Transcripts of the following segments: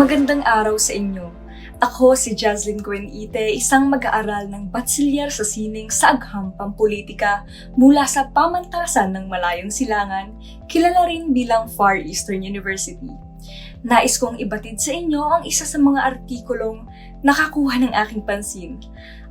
Magandang araw sa inyo. Ako si Jaslyn Guenite, isang mag-aaral ng Batsilyer sa Sining sa Agham Pampulitika mula sa Pamantasan ng Malayong Silangan, kilala rin bilang Far Eastern University. Nais kong ibatid sa inyo ang isa sa mga artikulong nakakuha ng aking pansin.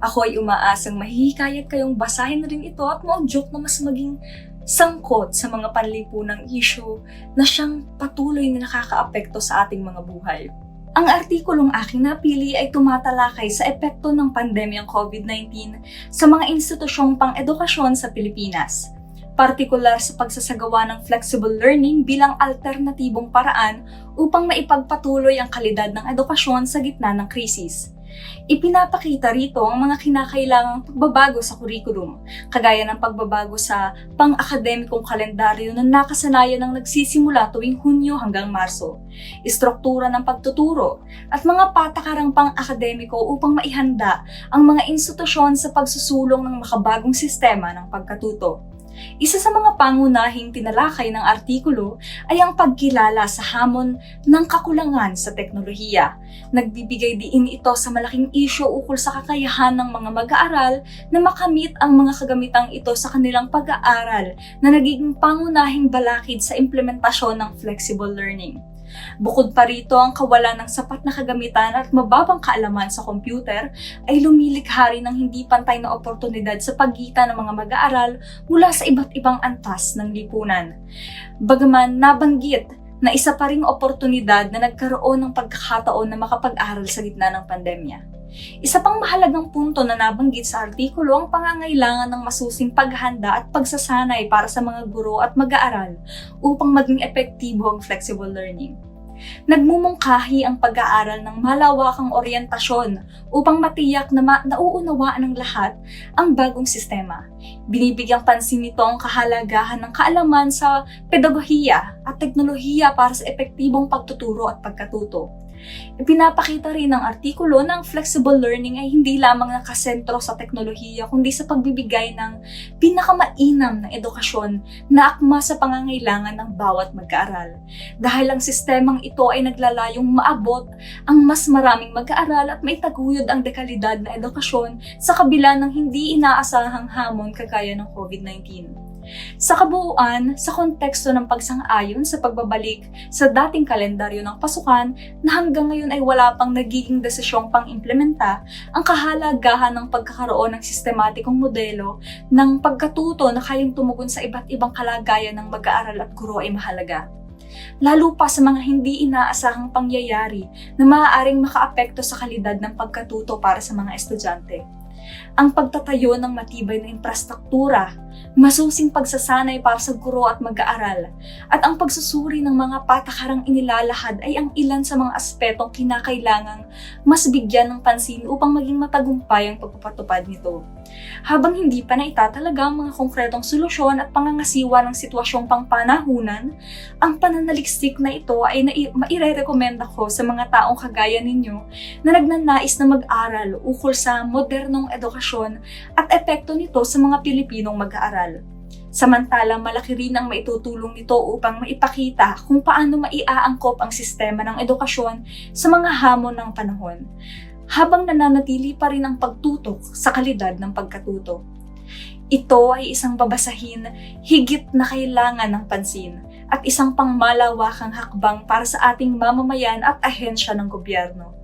Ako ay umaasang mahihikayat kayong basahin rin ito at maudyok na mas maging sangkot sa mga panlipunang issue na siyang patuloy na nakakaapekto sa ating mga buhay. Ang artikulong aking napili ay tumatalakay sa epekto ng pandemyang COVID-19 sa mga institusyong pang-edukasyon sa Pilipinas, partikular sa pagsasagawa ng flexible learning bilang alternatibong paraan upang maipagpatuloy ang kalidad ng edukasyon sa gitna ng krisis. Ipinapakita rito ang mga kinakailangang pagbabago sa kurikulum, kagaya ng pagbabago sa pang-akademikong kalendaryo na nakasanayan ng nagsisimula tuwing Hunyo hanggang Marso, istruktura ng pagtuturo, at mga patakarang pang-akademiko upang maihanda ang mga institusyon sa pagsusulong ng makabagong sistema ng pagkatuto. Isa sa mga pangunahing tinalakay ng artikulo ay ang pagkilala sa hamon ng kakulangan sa teknolohiya. Nagbibigay diin ito sa malaking isyu ukol sa kakayahan ng mga mag-aaral na makamit ang mga kagamitang ito sa kanilang pag-aaral na nagiging pangunahing balakid sa implementasyon ng flexible learning. Bukod pa rito, ang kawalan ng sapat na kagamitan at mababang kaalaman sa computer ay lumilikha rin ng hindi pantay na oportunidad sa pagitan ng mga mag-aaral mula sa iba't ibang antas ng lipunan. Bagaman nabanggit na isa pa ring oportunidad na nagkaroon ng pagkakataon na makapag-aral sa gitna ng pandemya. Isa pang mahalagang punto na nabanggit sa artikulo ang pangangailangan ng masusing paghahanda at pagsasanay para sa mga guro at mag-aaral upang maging epektibo ang flexible learning. Nagmumungkahi ang pag-aaral ng malawakang oryentasyon upang matiyak na nauunawaan ng lahat ang bagong sistema. Binibigyang pansin nito ang kahalagahan ng kaalaman sa pedagohiya at teknolohiya para sa epektibong pagtuturo at pagkatuto. Ipinapakita rin ng artikulo na ang flexible learning ay hindi lamang nakasentro sa teknolohiya kundi sa pagbibigay ng pinakamainam na edukasyon na akma sa pangangailangan ng bawat mag-aaral. Dahil ang sistemang ito ay naglalayong maabot ang mas maraming mag-aaral at maitaguyod ang dekalidad na edukasyon sa kabila ng hindi inaasahang hamon kagaya ng COVID-19. Sa kabuuan, sa konteksto ng pagsang-ayon sa pagbabalik sa dating kalendaryo ng pasukan na hanggang ngayon ay wala pang nagiging desisyong pang-implementa, ang kahalagahan ng pagkakaroon ng sistematikong modelo ng pagkatuto na kayang tumugon sa iba't ibang kalagayan ng mag-aaral at guro ay mahalaga. Lalo pa sa mga hindi inaasahang pangyayari na maaaring makaapekto sa kalidad ng pagkatuto para sa mga estudyante. Ang pagtatayo ng matibay na infrastruktura, masusing pagsasanay para sa guro at mag-aaral, at ang pagsusuri ng mga patakarang inilalahad ay ang ilan sa mga aspetong kinakailangang mas bigyan ng pansin upang maging matagumpay ang pagpapatupad nito. Habang hindi pa naitatalaga ang mga konkretong solusyon at pangangasiwa ng sitwasyong pangpanahunan, ang pananaliksik na ito ay mairerekomenda ko sa mga taong kagaya ninyo na nagnanais na mag-aral ukol sa modernong edukasyon at epekto nito sa mga Pilipinong mag-aaral. Samantalang malaki rin ang maitutulong nito upang maipakita kung paano maiaangkop ang sistema ng edukasyon sa mga hamon ng panahon, habang nananatili pa rin ang pagtutok sa kalidad ng pagkatuto. Ito ay isang babasahin higit na kailangan ng pansin at isang pangmalawakang hakbang para sa ating mamamayan at ahensya ng gobyerno.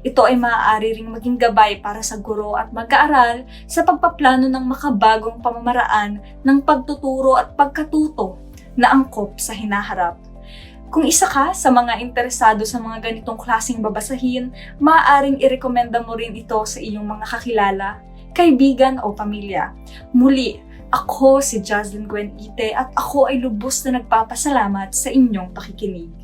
Ito ay maaari ring maging gabay para sa guro at mag-aaral sa pagpaplano ng makabagong pamamaraan ng pagtuturo at pagkatuto na angkop sa hinaharap. Kung isa ka sa mga interesado sa mga ganitong klaseng babasahin, maaaring irekomenda mo rin ito sa iyong mga kakilala, kaibigan o pamilya. Muli, ako si Jaslyn Guenite at ako ay lubos na nagpapasalamat sa inyong pakikinig.